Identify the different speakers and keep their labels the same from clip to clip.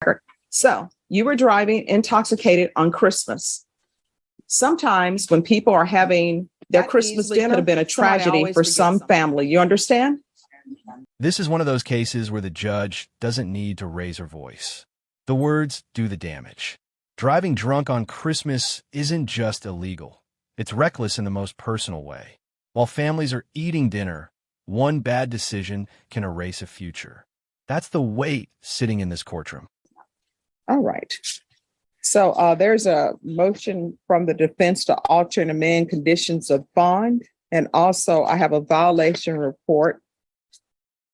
Speaker 1: record. So you were driving intoxicated on Christmas. Sometimes when people are having their Christmas dinner, could have been a tragedy for some family. You understand?
Speaker 2: This is one of those cases where the judge doesn't need to raise her voice. The words do the damage. Driving drunk on Christmas isn't just illegal. It's reckless in the most personal way. While families are eating dinner, one bad decision can erase a future. That's the weight sitting in this courtroom.
Speaker 1: All right. So there's a motion from the defense to alter and amend conditions of bond. And also I have a violation report.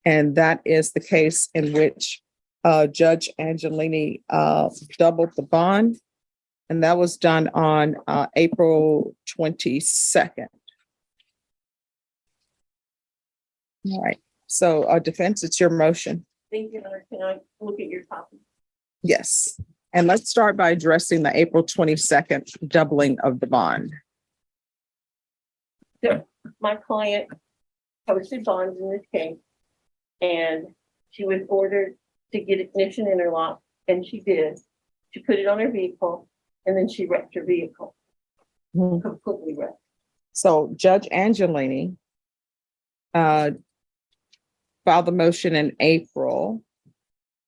Speaker 1: And that is the case in which Judge Angelini doubled the bond. And that was done on April 22nd. All right. So defense, it's your motion.
Speaker 3: Thank you. Can I look at your copy?
Speaker 1: Yes. And let's start by addressing the April 22nd doubling of the bond.
Speaker 3: So my client posted bonds in this case, and she was ordered to get ignition interlock, and she did. She put it on her vehicle, and then she wrecked her vehicle. Completely wrecked.
Speaker 1: So Judge Angelini filed the motion in April.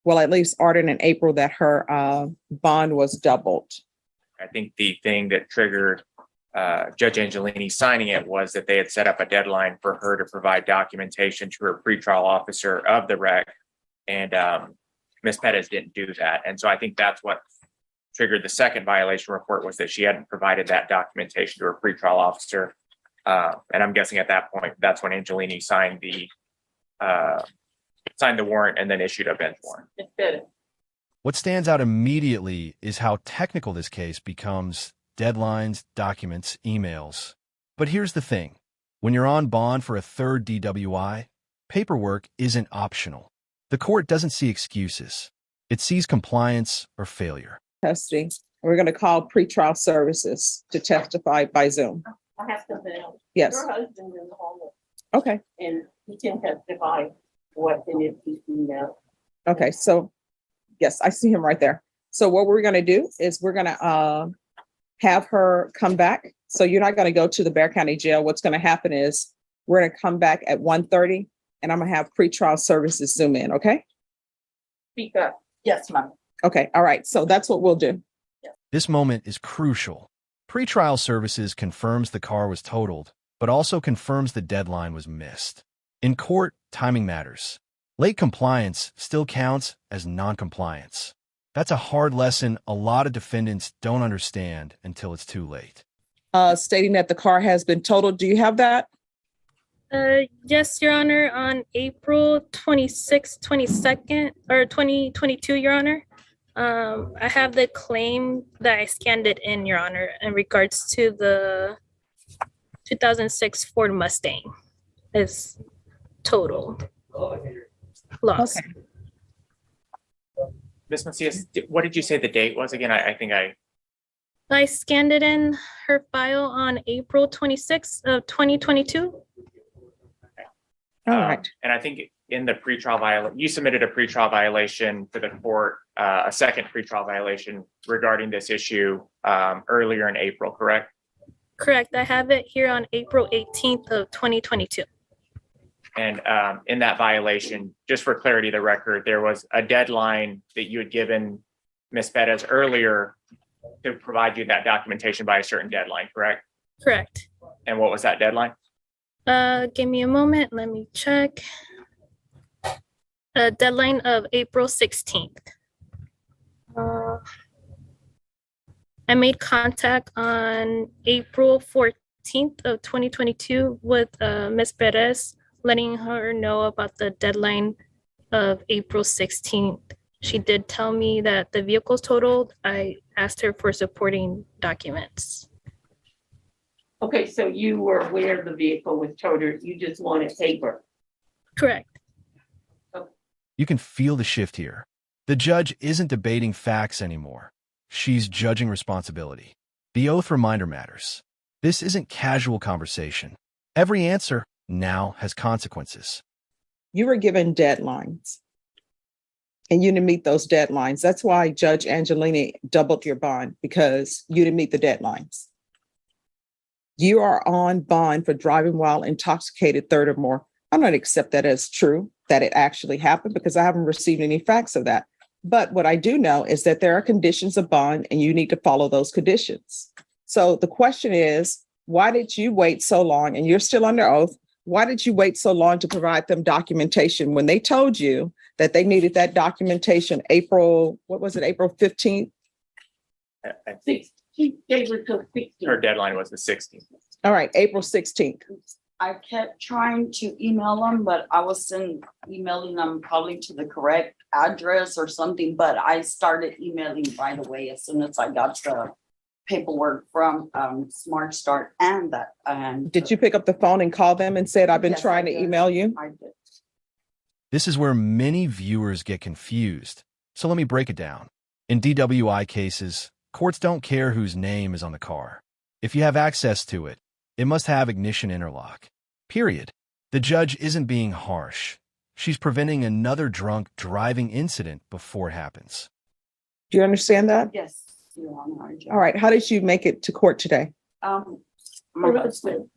Speaker 1: Well, at least ordered in April that her bond was doubled.
Speaker 4: I think the thing that triggered Judge Angelini signing it was that they had set up a deadline for her to provide documentation to her pretrial officer of the wreck, and Ms. Pettis didn't do that. And so I think that's what triggered the second violation report, was that she hadn't provided that documentation to her pretrial officer. And I'm guessing at that point, that's when Angelini signed the warrant and then issued a bench warrant.
Speaker 2: What stands out immediately is how technical this case becomes: deadlines, documents, emails. But here's the thing. When you're on bond for a third DWI, paperwork isn't optional. The court doesn't see excuses. It sees compliance or failure.
Speaker 1: Custody. We're going to call pretrial services to testify by Zoom.
Speaker 3: I have something else.
Speaker 1: Yes.
Speaker 3: Her husband's in the home.
Speaker 1: Okay.
Speaker 3: And he can testify what's in his email.
Speaker 1: Okay. So, yes, I see him right there. So what we're going to do is we're going to have her come back. So you're not going to go to the Bexar County Jail. What's going to happen is we're going to come back at 1:30, and I'm going to have pretrial services Zoom in. Okay.
Speaker 3: Speak up. Yes, ma'am.
Speaker 1: Okay. All right. So that's what we'll do.
Speaker 2: This moment is crucial. Pretrial services confirms the car was totaled, but also confirms the deadline was missed. In court, timing matters. Late compliance still counts as non-compliance. That's a hard lesson a lot of defendants don't understand until it's too late.
Speaker 1: Stating that the car has been totaled. Do you have that?
Speaker 5: Yes, Your Honor. On April 26th, 22nd, or 2022, Your Honor. I have the claim that I scanned it in, Your Honor, in regards to the 2006 Ford Mustang is totaled. Lost.
Speaker 1: Okay.
Speaker 4: Ms. Macias, what did you say the date was again? I think
Speaker 5: I scanned it in her file on April 26th of 2022.
Speaker 1: All right.
Speaker 4: And I think in the pretrial violation, you submitted a pretrial violation to the court, a second pretrial violation regarding this issue earlier in April, correct?
Speaker 5: Correct. I have it here on April 18th of 2022.
Speaker 4: And in that violation, just for clarity of the record, there was a deadline that you had given Ms. Pettis earlier to provide you that documentation by a certain deadline, correct?
Speaker 5: Correct.
Speaker 4: And what was that deadline?
Speaker 5: Give me a moment. Let me check. A deadline of April 16th. I made contact on April 14th of 2022 with Ms. Perez, letting her know about the deadline of April 16th. She did tell me that the vehicle's totaled. I asked her for supporting documents.
Speaker 3: Okay, so you were aware the vehicle was totaled. You just wanted paper.
Speaker 5: Correct.
Speaker 2: You can feel the shift here. The judge isn't debating facts anymore. She's judging responsibility. The oath reminder matters. This isn't casual conversation. Every answer now has consequences.
Speaker 1: You were given deadlines. and you didn't meet those deadlines. That's why Judge Angelini doubled your bond, because you didn't meet the deadlines. You are on bond for driving while intoxicated, third or more. I'm not accept that as true, that it actually happened, because I haven't received any facts of that. But what I do know is that there are conditions of bond and you need to follow those conditions. So the question is, why did you wait so long? And you're still under oath. Why did you wait so long to provide them documentation when they told you that they needed that documentation April 15th?
Speaker 4: I think
Speaker 3: She gave her till 16.
Speaker 4: her deadline was the 16th.
Speaker 1: All right, April 16th.
Speaker 6: I kept trying to email them, but I wasn't emailing them probably to the correct address or something, but I started emailing right away as soon as I got the paperwork from Smart Start and that. And
Speaker 1: Did you pick up the phone and call them and said, I've been
Speaker 6: Yes,
Speaker 1: trying
Speaker 6: I
Speaker 1: to
Speaker 6: did.
Speaker 1: email you?
Speaker 6: I did.
Speaker 2: This is where many viewers get confused. So let me break it down. In DWI cases, courts don't care whose name is on the car. If you have access to it, it must have ignition interlock. Period. The judge isn't being harsh. She's preventing another drunk driving incident before it happens.
Speaker 1: Do you understand that?
Speaker 6: Yes, Your Honor.
Speaker 1: All right. How did you make it to court today?
Speaker 6: My
Speaker 3: Her
Speaker 6: husband.
Speaker 3: husband.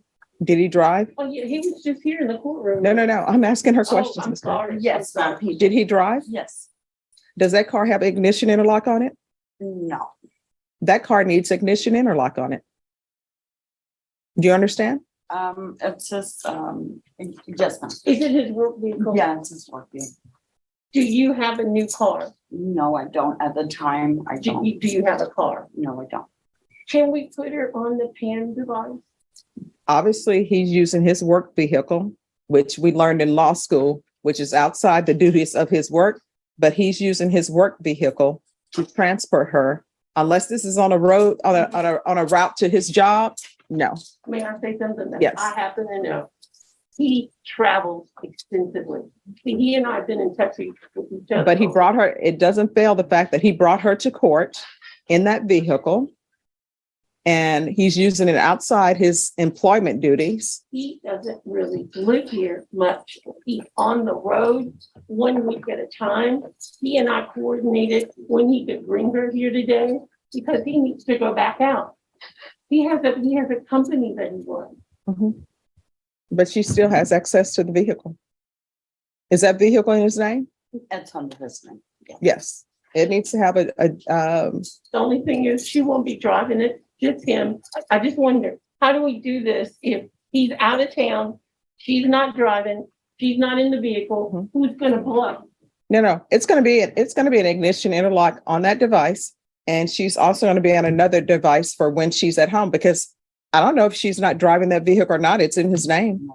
Speaker 1: Did he drive?
Speaker 3: Oh, yeah, he was just here in the courtroom.
Speaker 1: No. I'm asking her
Speaker 3: Oh,
Speaker 1: questions.
Speaker 3: I'm
Speaker 1: Ms. Gray.
Speaker 3: sorry.
Speaker 6: Yes, ma'am.
Speaker 1: Did he drive?
Speaker 6: Yes.
Speaker 1: Does that car have ignition interlock on it?
Speaker 6: No.
Speaker 1: That car needs ignition interlock on it. Do you understand?
Speaker 6: It's just yes, ma'am.
Speaker 3: Is it his work vehicle?
Speaker 6: Yeah, it's just working.
Speaker 3: Do you have a new car?
Speaker 6: No, I don't. At the time, I
Speaker 3: Do
Speaker 6: don't.
Speaker 3: you have a car?
Speaker 6: No, I don't.
Speaker 3: Can we put her on the PAN device?
Speaker 1: Obviously, he's using his work vehicle, which we learned in law school, which is outside the duties of his work, but he's using his work vehicle to transport her. Unless this is on a road, on a route to his job, no.
Speaker 3: May I say something that
Speaker 1: Yes.
Speaker 3: I happen to know? He travels extensively. See, he and I have been in touch with each other.
Speaker 1: But he brought her, it doesn't fail the fact that he brought her to court in that vehicle. And he's using it outside his employment duties.
Speaker 3: He doesn't really live here much. He's on the road 1 week at a time. He and I coordinated when he could bring her here today because he needs to go back out. He has a company that he runs.
Speaker 1: Mhm. But she still has access to the vehicle. Is that vehicle in his name?
Speaker 6: It's under his name. Yeah.
Speaker 1: Yes. It needs to have a
Speaker 3: The only thing is she won't be driving it, just him. I just wonder, how do we do this if he's out of town, she's not driving, she's not in the vehicle, who's gonna blow?
Speaker 1: no, it's going to be an ignition interlock on that device. And she's also going to be on another device for when she's at home, because I don't know if she's not driving that vehicle or not. It's in his name.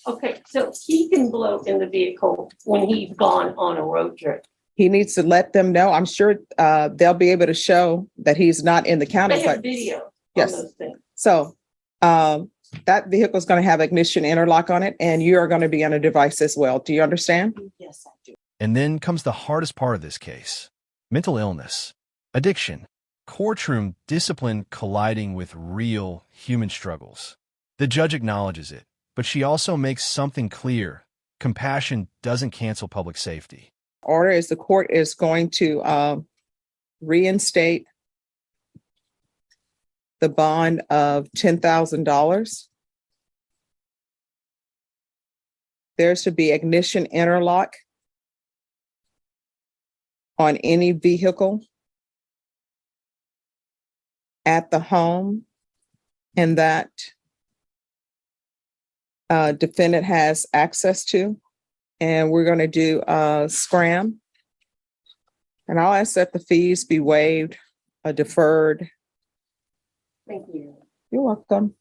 Speaker 3: Okay, so he can blow in the vehicle when he's gone on a road trip.
Speaker 1: He needs to let them know. I'm sure they'll be able to show that he's not in the county.
Speaker 3: They have
Speaker 1: But
Speaker 3: video on
Speaker 1: Yes.
Speaker 3: those things.
Speaker 1: so that vehicle is going to have ignition interlock on it, and you are going to be on a device as well. Do you understand?
Speaker 6: Yes, I do.
Speaker 2: And then comes the hardest part of this case: mental illness, addiction, courtroom discipline colliding with real human struggles. The judge acknowledges it, but she also makes something clear: compassion doesn't cancel public safety.
Speaker 1: Order is the court is going to reinstate the bond of $10,000. There's to be ignition interlock on any vehicle at the home, and that defendant has access to. And we're going to do scram. And I'll ask that the fees be waived, deferred.
Speaker 3: Thank you.
Speaker 1: You're welcome.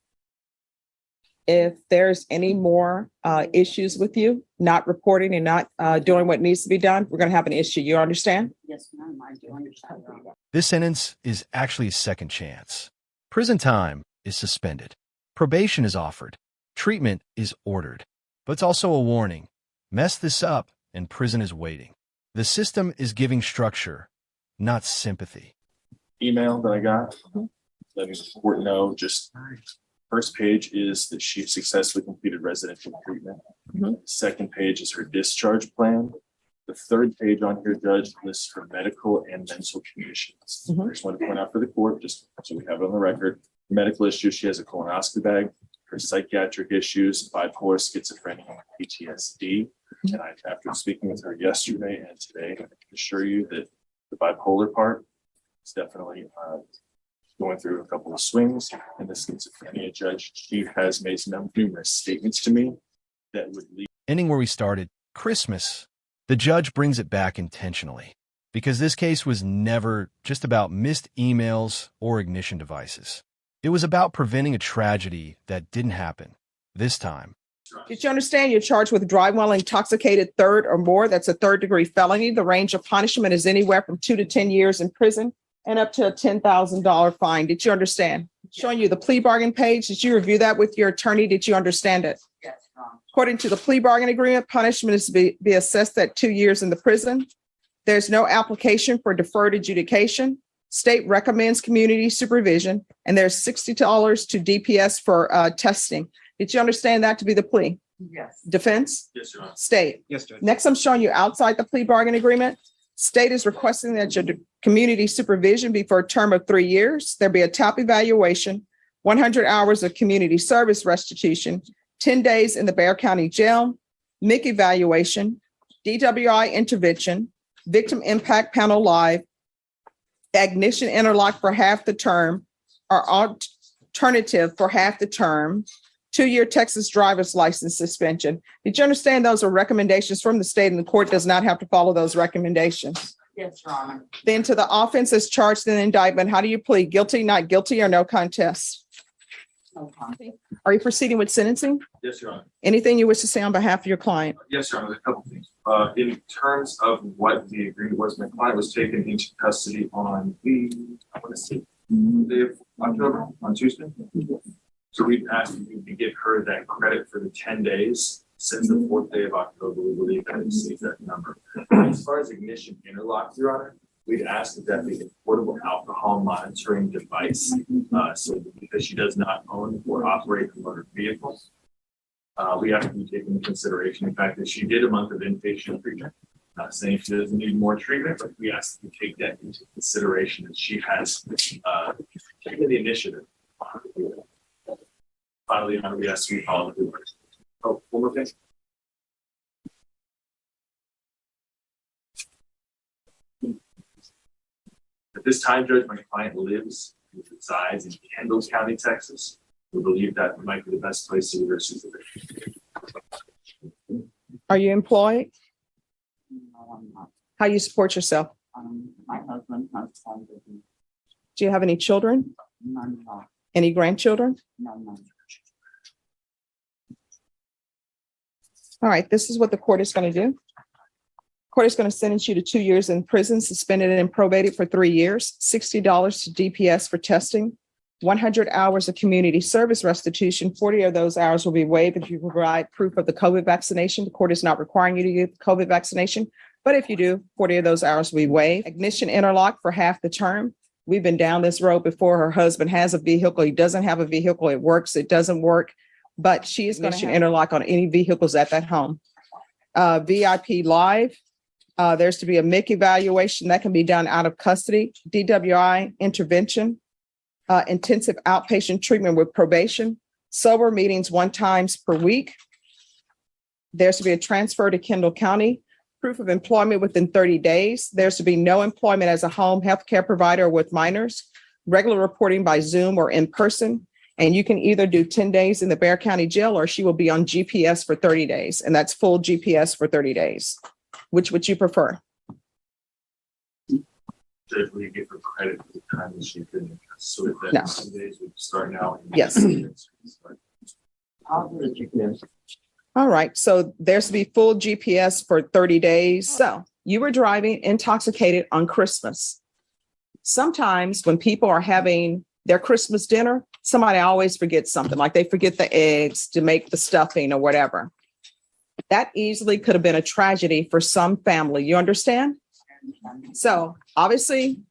Speaker 1: If there's any more issues with you, not reporting and not doing what needs to be done, we're going to have an issue. You understand?
Speaker 6: Yes, ma'am, I do understand.
Speaker 2: This sentence is actually a second chance. Prison time is suspended. Probation is offered. Treatment is ordered. But it's also a warning. Mess this up and prison is waiting. The system is giving structure, not sympathy.
Speaker 7: Email that I got, letting the court know, just first page is that she successfully completed residential treatment.
Speaker 1: Mhm.
Speaker 7: Second page is her discharge plan. The third page on here, Judge, lists her medical and mental conditions. I
Speaker 1: Mhm.
Speaker 7: just want to point out for the court, just so we have it on the record, medical issues, she has a colonoscopy bag, her psychiatric issues, bipolar, schizophrenia, PTSD. And after speaking with her yesterday and today, I can assure you that the bipolar part is definitely going through a couple of swings. And the schizophrenia, Judge, she has made some numerous statements to me that would lead.
Speaker 2: Ending where we started, Christmas. The judge brings it back intentionally because this case was never just about missed emails or ignition devices. It was about preventing a tragedy that didn't happen this time.
Speaker 1: Did you understand you're charged with driving while intoxicated third or more? That's a third-degree felony. The range of punishment is anywhere from 2 to 10 years in prison and up to a $10,000 fine. Did you understand? Showing you the plea bargain page. Did you review that with your attorney? Did you understand it?
Speaker 6: Yes, Your Honor.
Speaker 1: According to the plea bargain agreement, punishment is to be assessed at 2 years in the prison. There's no application for deferred adjudication. State recommends community supervision, and there's $60 to DPS for testing. Did you understand that to be the plea?
Speaker 6: Yes.
Speaker 1: Defense?
Speaker 7: Yes, Your Honor.
Speaker 1: State?
Speaker 7: Yes, Judge.
Speaker 1: Next, I'm showing you outside the plea bargain agreement. State is requesting that your community supervision be for a term of 3 years. There be a top evaluation, 100 hours of community service restitution, 10 days in the Bexar County Jail, MIC evaluation, DWI intervention, victim impact panel live, ignition interlock for half the term, or alternative for half the term, 2-year Texas driver's license suspension. Did you understand those are recommendations from the state and the court does not have to follow those recommendations?
Speaker 6: Yes, Your Honor.
Speaker 1: Then to the offense as charged in the indictment, how do you plead? Guilty, not guilty, or no contest?
Speaker 6: No comment.
Speaker 1: Are you proceeding with sentencing?
Speaker 7: Yes, Your Honor.
Speaker 1: Anything you wish to say on behalf of your client?
Speaker 7: Yes, Your Honor, a couple things. In terms of what the agreement was, my client was taken into custody on I want to say, day of October, on Tuesday. So we asked if we could give her that credit for the 10 days since the 4th day of October. We believe that exceeds that number. As far as ignition interlock, Your Honor, we'd asked that that be a portable alcohol monitoring device. So because she does not own or operate a motor vehicle, we have to be taken into consideration the fact that she did a month of inpatient treatment. Not saying she doesn't need more treatment, but we ask that you take that into consideration that she has taken the initiative. Finally, Your Honor, we ask you to follow the rules. Oh, one more thing. At this time, Judge, my client lives and resides in Kendall County, Texas. We believe that might be the best place to her supervision.
Speaker 1: Are you employed?
Speaker 6: No, I'm not.
Speaker 1: How you support yourself?
Speaker 6: My husband has one with me.
Speaker 1: Do you have any children?
Speaker 6: None, no,
Speaker 1: Any grandchildren?
Speaker 6: no.
Speaker 1: All right, this is what the court is going to do. Court is going to sentence you to 2 years in prison, suspended and probated for 3 years, $60 to DPS for testing, 100 hours of community service restitution. 40 of those hours will be waived if you provide proof of the COVID vaccination. The court is not requiring you to get the COVID vaccination, but if you do, 40 of those hours will be waived. Ignition interlock for half the term. We've been down this road before. Her husband has a vehicle. He doesn't have a vehicle. It works. It doesn't work. But she is going to interlock on any vehicles at that home. VIP live. There's to be a MIC evaluation that can be done out of custody. DWI intervention. Intensive outpatient treatment with probation. Sober meetings 1 time per week. There's to be a transfer to Kendall County. Proof of employment within 30 days. There's to be no employment as a home healthcare provider with minors. Regular reporting by Zoom or in person. And you can either do 10 days in the Bexar County Jail or she will be on GPS for 30 days. And that's full GPS for 30 days. Which would you prefer?
Speaker 7: Judge, will you give her credit for the time that she's been in custody? So
Speaker 1: No.
Speaker 7: that 2 days would start now.
Speaker 1: Yes.
Speaker 6: I'll do the GPS.
Speaker 1: All right. So there's to be full GPS for 30 days. So you were driving intoxicated on Christmas. Sometimes when people are having their Christmas dinner, somebody always forgets something, like they forget the eggs to make the stuffing or whatever. That easily could have been a tragedy for some family. You understand? So obviously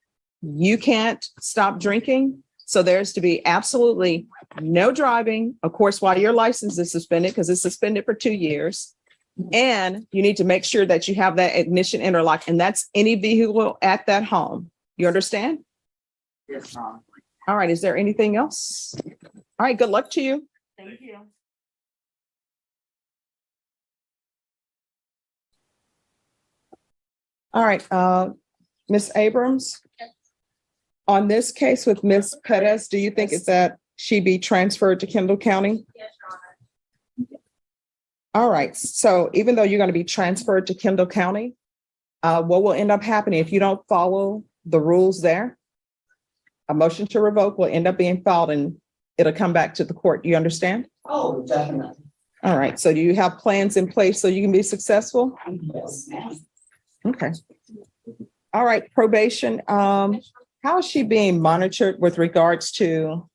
Speaker 1: you can't stop drinking. So there's to be absolutely no driving, of course, while your license is suspended, because it's suspended for 2 years. And you need to make sure that you have that ignition interlock, and that's any vehicle at that home. You understand?
Speaker 6: Yes, ma'am.
Speaker 1: All right, is there anything else? All right, good luck to you.
Speaker 6: Thank you.
Speaker 1: All right, Ms. Abrams. On this case with Ms. Perez, do you think it's that she be transferred to Kendall County?
Speaker 3: Yes, Your Honor.
Speaker 1: All right, so even though you're going to be transferred to Kendall County, what will end up happening if you don't follow the rules there? A motion to revoke will end up being filed and it'll come back to the court. Do you understand?
Speaker 6: Oh, definitely.
Speaker 1: All right, so do you have plans in place so you can be successful?
Speaker 6: Yes, ma'am.
Speaker 1: Okay. All right, probation. How is she being monitored with regards to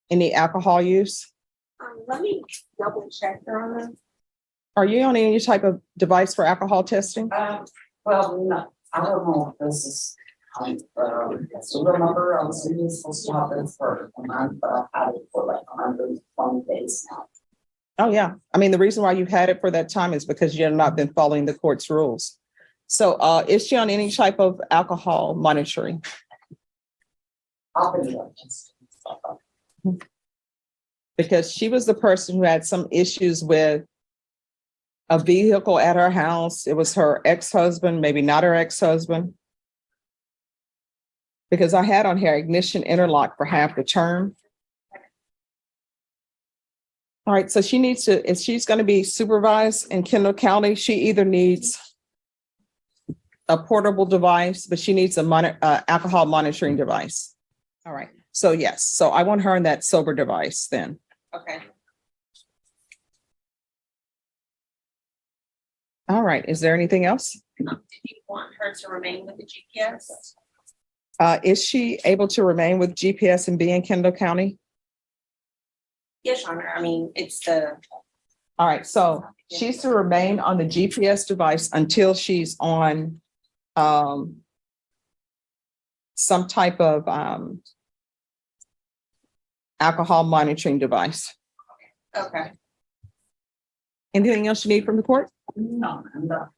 Speaker 1: any alcohol use?
Speaker 3: Let me double check, Your Honor.
Speaker 1: Are you on any type of device for alcohol testing?
Speaker 6: Well, no, I don't know if this is, so remember, I was really supposed to have this for a month, but I've had it for like 120 days now.
Speaker 1: Oh, yeah. I mean, the reason why you've had it for that time is because you have not been following the court's rules. So is she on any type of alcohol monitoring?
Speaker 6: I'll be there.
Speaker 1: Because she was the person who had some issues with a vehicle at her house. It was her ex-husband, maybe not her ex-husband. Because I had on here ignition interlock for half the term. All right, so she needs to, if she's going to be supervised in Kendall County, she either needs a portable device, but she needs a alcohol monitoring device. All right, so yes, so I want her in that sober device then.
Speaker 3: Okay.
Speaker 1: All right, is there anything else?
Speaker 3: Did you want her to remain with the GPS?
Speaker 1: Is she able to remain with GPS and be in Kendall County?
Speaker 3: Yes, Your Honor. I mean, it's the.
Speaker 1: All right, so she's to remain on the GPS device until she's on some type of alcohol monitoring device.
Speaker 3: Okay.
Speaker 1: Anything else you need from the court?
Speaker 6: No, I'm not.